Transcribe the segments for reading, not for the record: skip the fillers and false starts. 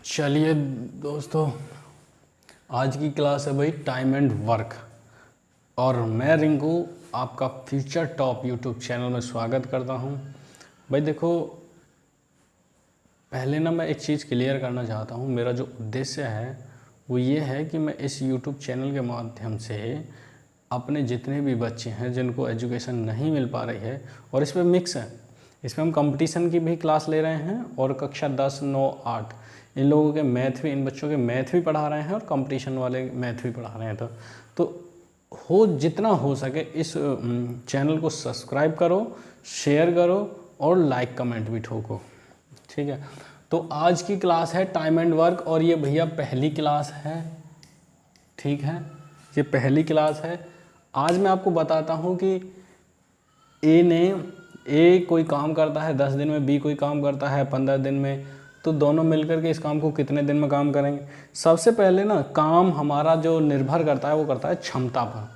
चलिए दोस्तों, आज की क्लास है भाई टाइम एंड वर्क। और मैं रिंकू आपका फ्यूचर टॉप यूट्यूब चैनल में स्वागत करता हूं। भाई देखो, पहले ना मैं एक चीज़ क्लियर करना चाहता हूं। मेरा जो उद्देश्य है वो ये है कि मैं इस यूट्यूब चैनल के माध्यम से अपने जितने भी बच्चे हैं जिनको एजुकेशन नहीं मिल पा रही है, और इसमें मिक्स है, इसमें हम कंपटीशन की भी क्लास ले रहे हैं और कक्षा 10, 9, 8 इन लोगों के मैथ भी, इन बच्चों के मैथ भी पढ़ा रहे हैं और कंपटीशन वाले मैथ भी पढ़ा रहे हैं। तो हो जितना हो सके इस चैनल को सब्सक्राइब करो, शेयर करो और लाइक कमेंट भी ठोको, ठीक है। तो आज की क्लास है टाइम एंड वर्क, और ये भैया पहली क्लास है, ठीक है, ये पहली क्लास है। आज मैं आपको बताता हूँ कि ए कोई काम करता है 10 दिन में, बी कोई काम करता है 15 दिन में, तो दोनों मिलकर के इस काम को कितने दिन में काम करेंगे। सबसे पहले ना काम हमारा जो निर्भर करता है वो करता है क्षमता पर।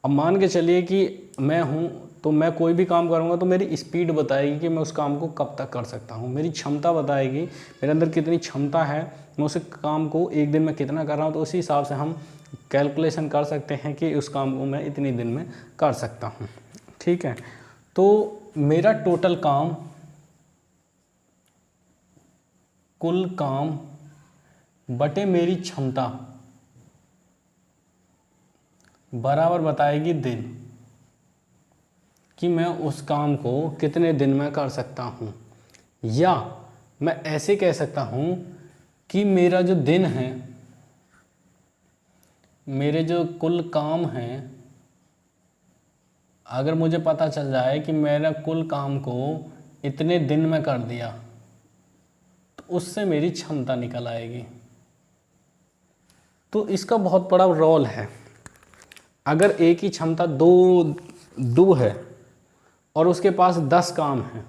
अब मान के चलिए कि मैं हूँ, तो मैं कोई भी काम करूँगा तो मेरी स्पीड बताएगी कि मैं उस काम को कब तक कर सकता हूँ। मेरी क्षमता बताएगी मेरे अंदर कितनी क्षमता है, मैं उस काम को एक दिन में कितना कर रहा हूँ। तो उसी हिसाब से हम कैलकुलेशन कर सकते हैं कि उस काम को मैं इतनी दिन में कर सकता हूँ, ठीक है। तो मेरा टोटल काम, कुल काम बटे मेरी क्षमता बराबर बताएगी दिन, कि मैं उस काम को कितने दिन में कर सकता हूँ। या मैं ऐसे कह सकता हूँ कि मेरा जो दिन है, मेरे जो कुल काम हैं, अगर मुझे पता चल जाए कि मेरा कुल काम को इतने दिन में कर दिया तो उससे मेरी क्षमता निकल आएगी। तो इसका बहुत बड़ा रोल है। अगर एक ही क्षमता दो है और उसके पास 10 काम हैं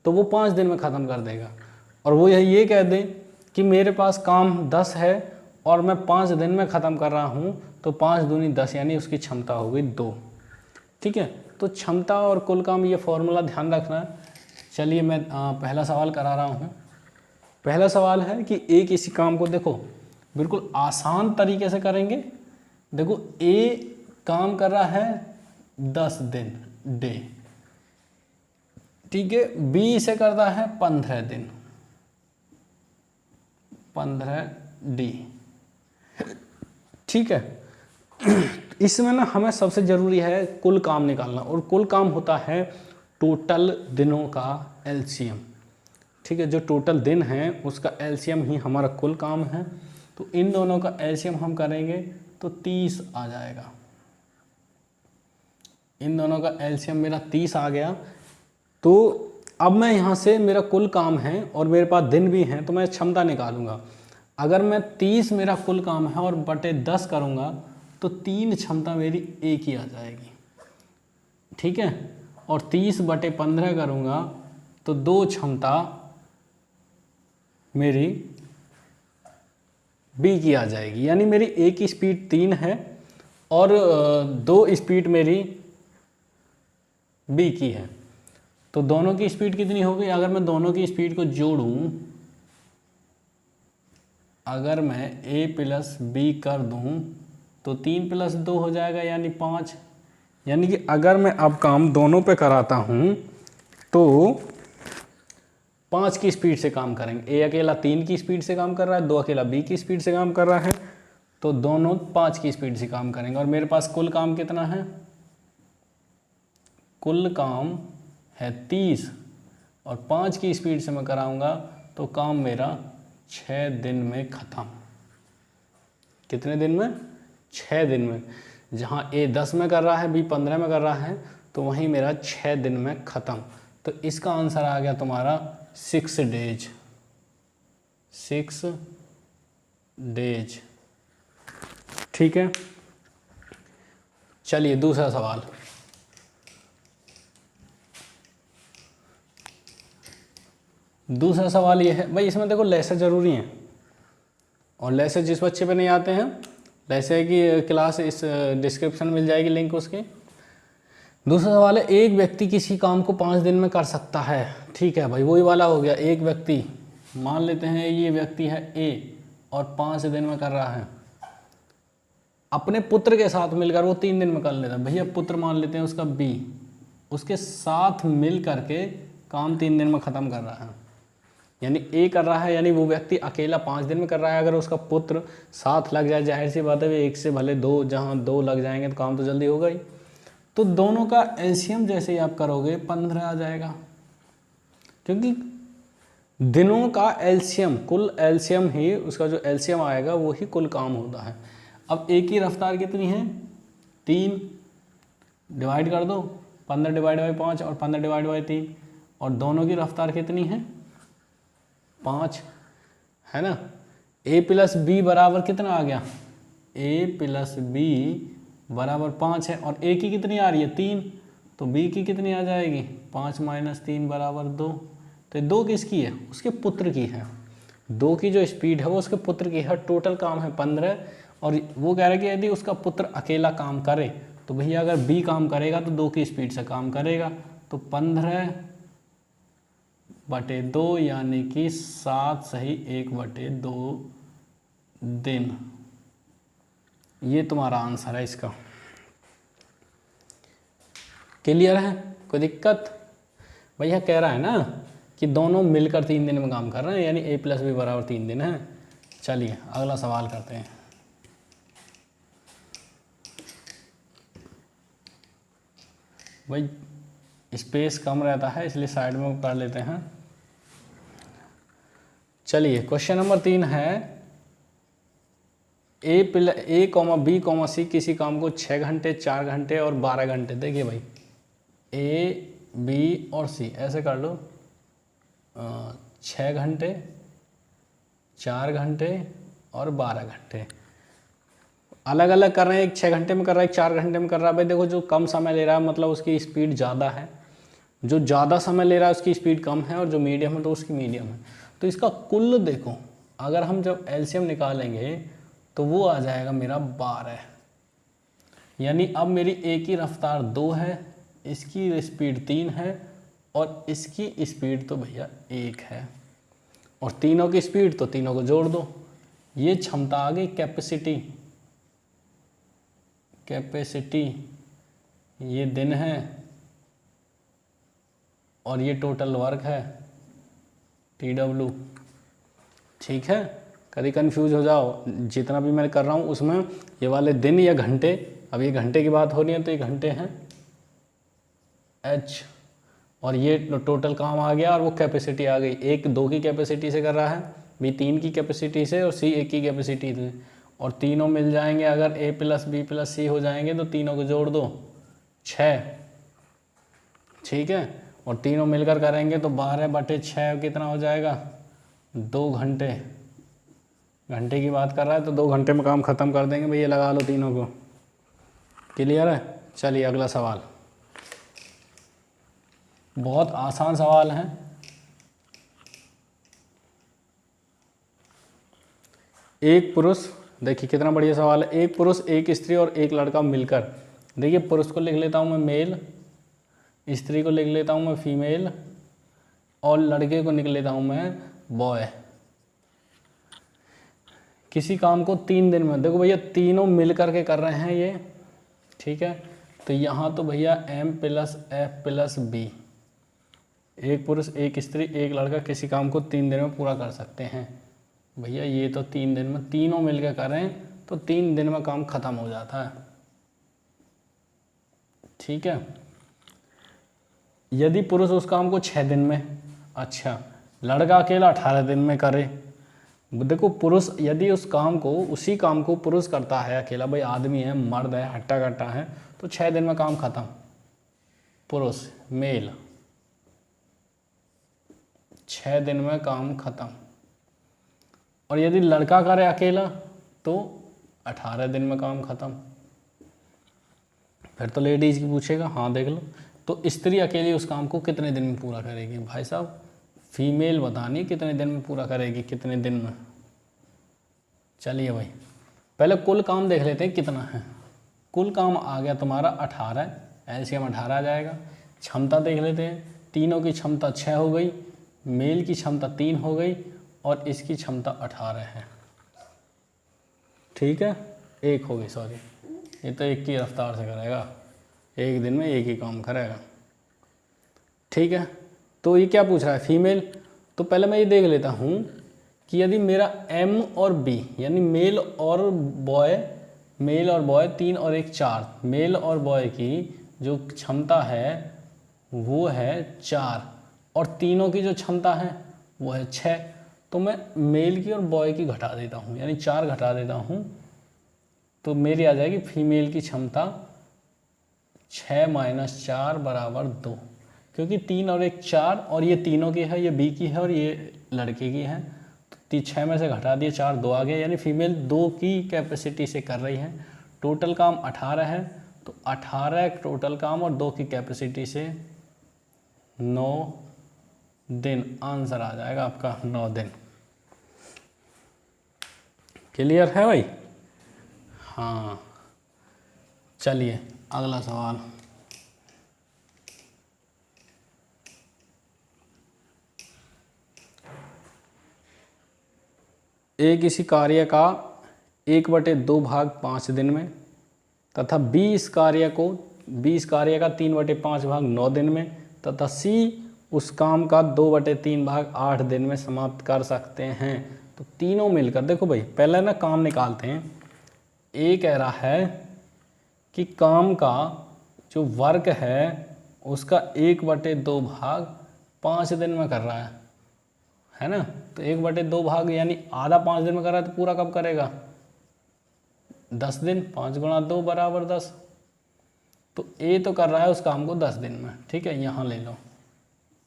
तो वो 5 दिन में ख़त्म कर देगा। और वो ये कह दे कि मेरे पास काम 10 है और मैं 5 दिन में ख़त्म कर रहा हूँ, तो 5 दूनी 10 यानी उसकी क्षमता हो गई 2, ठीक है। तो क्षमता और कुल काम, ये फॉर्मूला ध्यान रखना है। चलिए मैं पहला सवाल करा रहा हूँ। पहला सवाल है कि एक इसी काम को देखो बिल्कुल आसान तरीके से करेंगे। देखो ए काम कर रहा है 10 दिन, डे, ठीक है। बी इसे करता है 15 दिन, 15 डी, ठीक है। इसमें ना हमें सबसे ज़रूरी है कुल काम निकालना, और कुल काम होता है टोटल दिनों का एलसीएम, ठीक है। जो टोटल दिन है उसका एलसीएम ही हमारा कुल काम है। तो इन दोनों का एलसीएम हम करेंगे तो 30 आ जाएगा। इन दोनों का एलसीएम मेरा 30 आ गया। तो अब मैं यहाँ से, मेरा कुल काम है और मेरे पास दिन भी हैं, तो मैं क्षमता निकालूंगा। अगर मैं 30 मेरा कुल काम है और बटे 10 करूँगा तो 3 क्षमता मेरी एक ही आ जाएगी, ठीक है। और 30 बटे 15 करूँगा तो 2 क्षमता मेरी बी की आ जाएगी। यानी मेरी ए की स्पीड 3 है और 2 स्पीड मेरी बी की है। तो दोनों की स्पीड कितनी हो गई? अगर मैं दोनों की स्पीड को जोड़ूं, अगर मैं ए प्लस बी कर दूं तो 3 + 2 हो जाएगा, यानी 5। यानी कि अगर मैं अब काम दोनों पे कराता हूं तो 5 की स्पीड से काम करेंगे। ए अकेला 3 की स्पीड से काम कर रहा है, 2 अकेला बी की स्पीड से काम कर रहा है, तो दोनों 5 की स्पीड से काम करेंगे। और मेरे पास कुल काम कितना है? कुल काम है 30 और 5 की स्पीड से मैं कराऊंगा तो काम मेरा 6 दिन में ख़त्म। कितने दिन में? 6 दिन में। जहाँ ए 10 में कर रहा है, बी 15 में कर रहा है, तो वहीं मेरा 6 दिन में ख़त्म। तो इसका आंसर आ गया तुम्हारा 6 डेज। 6 डेज, ठीक है। चलिए दूसरा सवाल। दूसरा सवाल ये है, भाई इसमें देखो लेसे ज़रूरी हैं, और लेसे जिस बच्चे पे नहीं आते हैं, लेसे की क्लास इस डिस्क्रिप्शन मिल जाएगी लिंक उसकी। दूसरा सवाल है, एक व्यक्ति किसी काम को 5 दिन में कर सकता है, ठीक है भाई, वही वाला हो गया। एक व्यक्ति मान लेते हैं ये व्यक्ति है ए और 5 दिन में कर रहा है, अपने पुत्र के साथ मिलकर वो 3 दिन में कर लेता है। भैया पुत्र मान लेते हैं उसका बी, उसके साथ मिल करके काम 3 दिन में ख़त्म कर रहा है, यानी ए कर रहा है, यानी वो व्यक्ति अकेला 5 दिन में कर रहा है। अगर उसका पुत्र साथ लग जाए, जाहिर सी बात है एक से भले 2, जहाँ 2 लग जाएंगे तो काम तो जल्दी होगा ही। तो दोनों का एलसीएम जैसे ही आप करोगे 15 आ जाएगा, क्योंकि दिनों का एलसीएम, कुल एलसीएम ही उसका जो एलसीएम आएगा वो ही कुल काम होता है। अब एक ही रफ्तार कितनी है 3, डिवाइड कर दो 15 डिवाइड बाई 5 और 15 डिवाइड बाई 3, और दोनों की रफ्तार कितनी है 5 है ना। a प्लस बी बराबर कितना आ गया, a प्लस बी बराबर 5 है, और a की कितनी आ रही है 3, तो b की कितनी आ जाएगी 5 माइनस 3 बराबर 2। तो 2 किसकी है, उसके पुत्र की है। 2 की जो स्पीड है वो उसके पुत्र की है। टोटल काम है 15, और वो कह रहा है कि यदि उसका पुत्र अकेला काम करे तो भैया अगर b काम करेगा तो 2 की स्पीड से काम करेगा, तो 15/2 यानी कि 7 सही 1/2 दिन। ये तुम्हारा आंसर है इसका। क्लियर है, कोई दिक्कत? भैया कह रहा है ना कि दोनों मिलकर 3 दिन में काम कर रहे हैं, यानी a प्लस बी बराबर 3 दिन है। चलिए अगला सवाल करते हैं। भाई स्पेस कम रहता है इसलिए साइड में कर लेते हैं। चलिए क्वेश्चन नंबर 3 है, ए कॉमा बी कॉमा सी किसी काम को 6 घंटे 4 घंटे और 12 घंटे, देखिए भाई ए बी और सी ऐसे कर लो, 6 घंटे 4 घंटे और 12 घंटे अलग अलग कर रहे हैं। एक 6 घंटे में कर रहा है, एक 4 घंटे में कर रहा है। भाई देखो जो कम समय ले रहा है मतलब उसकी स्पीड ज़्यादा है, जो ज़्यादा समय ले रहा है उसकी स्पीड कम है, और जो मीडियम है तो उसकी मीडियम है। तो इसका कुल देखो, अगर हम जब एलसीएम निकालेंगे तो वो आ जाएगा मेरा 12, यानी अब मेरी ए की रफ्तार 2 है, इसकी स्पीड 3 है, और इसकी स्पीड तो भैया 1 है, और तीनों की स्पीड तो तीनों को जोड़ दो। ये क्षमता आ गई कैपेसिटी, ये दिन है, और ये टोटल वर्क है TW। ठीक है, कभी कंफ्यूज हो जाओ, जितना भी मैं कर रहा हूँ उसमें ये वाले दिन या घंटे, अब ये घंटे की बात हो रही है तो ये घंटे हैं H, और ये टोटल काम आ गया, और वो कैपेसिटी आ गई। एक 2 की कैपेसिटी से कर रहा है, बी 3 की कैपेसिटी से, और सी 1 की कैपेसिटी से, और तीनों मिल जाएंगे। अगर a प्लस बी प्लस सी हो जाएंगे तो तीनों को जोड़ दो 6, ठीक है, और तीनों मिलकर करेंगे तो 12/6 कितना हो जाएगा 2 घंटे। घंटे की बात कर रहा है तो 2 घंटे में काम ख़त्म कर देंगे भैया, लगा लो तीनों को। क्लियर है? चलिए अगला सवाल, बहुत आसान सवाल है। एक पुरुष, देखिए कितना बढ़िया सवाल है। एक पुरुष एक स्त्री और एक लड़का मिलकर, देखिए पुरुष को लिख लेता हूँ मैं मेल, स्त्री को लिख लेता हूँ मैं फीमेल, और लड़के को लिख लेता हूँ मैं बॉय। किसी काम को 3 दिन में, देखो भैया तीनों मिल करके कर रहे हैं ये, ठीक है। तो यहाँ तो भैया M plus F plus B, एक पुरुष एक स्त्री एक लड़का किसी काम को 3 दिन में पूरा कर सकते हैं। भैया ये तो 3 दिन में तीनों मिलकर करें तो 3 दिन में काम ख़त्म हो जाता है, ठीक है। यदि पुरुष उस काम को 6 दिन में, अच्छा लड़का अकेला 18 दिन में करे। देखो पुरुष यदि उसी काम को पुरुष करता है अकेला, भाई आदमी है, मर्द है, हट्टा कट्टा है, तो 6 दिन में काम ख़त्म। पुरुष मेल 6 दिन में काम ख़त्म, और यदि लड़का करे अकेला तो 18 दिन में काम ख़त्म। फिर तो लेडीज़ की पूछेगा, हाँ देख लो। तो स्त्री अकेली उस काम को कितने दिन में पूरा करेगी? भाई साहब फीमेल बतानी कितने दिन में पूरा करेगी, कितने दिन में। चलिए भाई पहले कुल काम देख लेते हैं कितना है। कुल काम आ गया तुम्हारा 18, एलसीएम 18 आ जाएगा। क्षमता देख लेते हैं, तीनों की क्षमता 6 हो गई, मेल की क्षमता 3 हो गई, और इसकी क्षमता 18 है। ठीक है, एक होगी, सॉरी, ये तो एक की रफ्तार से करेगा, एक दिन में एक ही काम करेगा। ठीक है, तो ये क्या पूछ रहा है, फीमेल। तो पहले मैं ये देख लेता हूँ कि यदि मेरा M और B यानी मेल और बॉय 3 और 1 4, मेल और बॉय की जो क्षमता है वो है 4 और तीनों की जो क्षमता है वो है 6। तो मैं मेल की और बॉय की घटा देता हूँ, यानी 4 घटा देता हूँ, तो मेरी आ जाएगी फीमेल की क्षमता 6 - 4 = 2, क्योंकि 3 और 1 4 और ये तीनों की है, ये बी की है और ये लड़के की है। तो 6 में से घटा दिए 4, 2 आ गया, यानी फीमेल 2 की कैपेसिटी से कर रही है। टोटल काम 18 है, तो 18 टोटल काम और 2 की कैपेसिटी से 9 दिन। आंसर आ जाएगा आपका 9 दिन। क्लियर है भाई? हाँ, चलिए अगला सवाल। एक इसी कार्य का 1/2 भाग 5 दिन में तथा 20 कार्य का 3/5 भाग 9 दिन में तथा C उस काम का 2/3 भाग 8 दिन में समाप्त कर सकते हैं। तो तीनों मिलकर, देखो भाई पहले ना काम निकालते हैं। ए कह रहा है कि काम का जो वर्क है उसका 1/2 भाग 5 दिन में कर रहा है ना। तो 1/2 भाग यानी आधा 5 दिन में कर रहा है, तो पूरा कब करेगा? 10 दिन। 5 × 2 = 10। तो ए तो कर रहा है उस काम को 10 दिन में, ठीक है, यहाँ ले लो,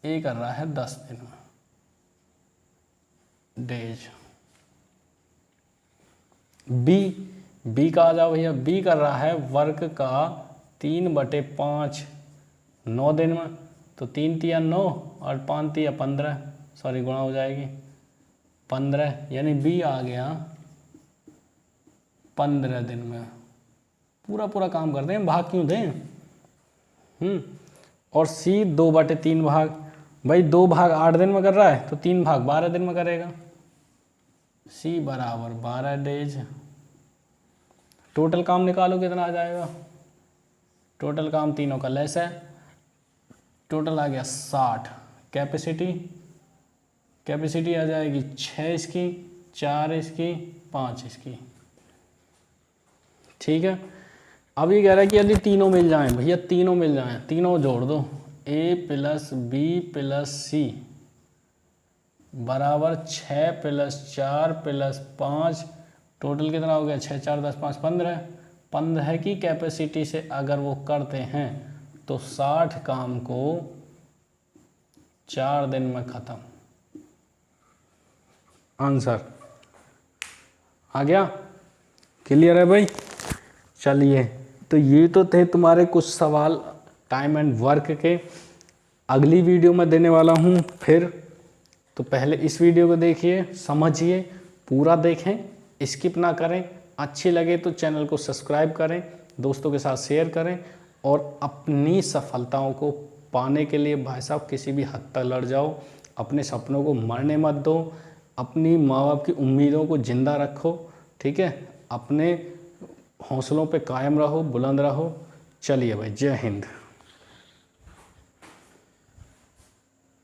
ए कर रहा है 10 दिन में, डेज। बी का आ जाओ भैया, बी कर रहा है वर्क का 3/5 9 दिन में। तो 3 × 3 = 9 और 5 × 3 = 15, सॉरी गुणा हो जाएगी 15, यानी बी आ गया 15 दिन में। पूरा काम करते हैं, भाग क्यों दें। और सी 2/3 भाग, भाई 2 भाग 8 दिन में कर रहा है तो 3 भाग 12 दिन में करेगा। सी बराबर 12 डेज। टोटल काम निकालो कितना आ जाएगा? टोटल काम तीनों का लेस है, टोटल आ गया 60। कैपेसिटी आ जाएगी 6 इसकी, 4 इसकी, 5 इसकी। ठीक है, अब ये कह रहा है कि यदि तीनों मिल जाएं, भैया तीनों मिल जाएं, तीनों जोड़ दो, A + B + C बराबर 6 + 4 + 5, टोटल कितना हो गया? 6 × 4 = 10, 5 = 15। 15 की कैपेसिटी से अगर वो करते हैं तो 60 काम को 4 दिन में ख़त्म। आंसर आ गया? क्लियर है भाई? चलिए, तो ये तो थे तुम्हारे कुछ सवाल टाइम एंड वर्क के। अगली वीडियो में देने वाला हूँ फिर, तो पहले इस वीडियो को देखिए, समझिए, पूरा देखें, स्किप ना करें। अच्छी लगे तो चैनल को सब्सक्राइब करें, दोस्तों के साथ शेयर करें, और अपनी सफलताओं को पाने के लिए भाई साहब किसी भी हद तक लड़ जाओ। अपने सपनों को मरने मत दो, अपनी माँ बाप की उम्मीदों को ज़िंदा रखो, ठीक है, अपने हौसलों पे कायम रहो, बुलंद रहो। चलिए भाई, जय हिंद।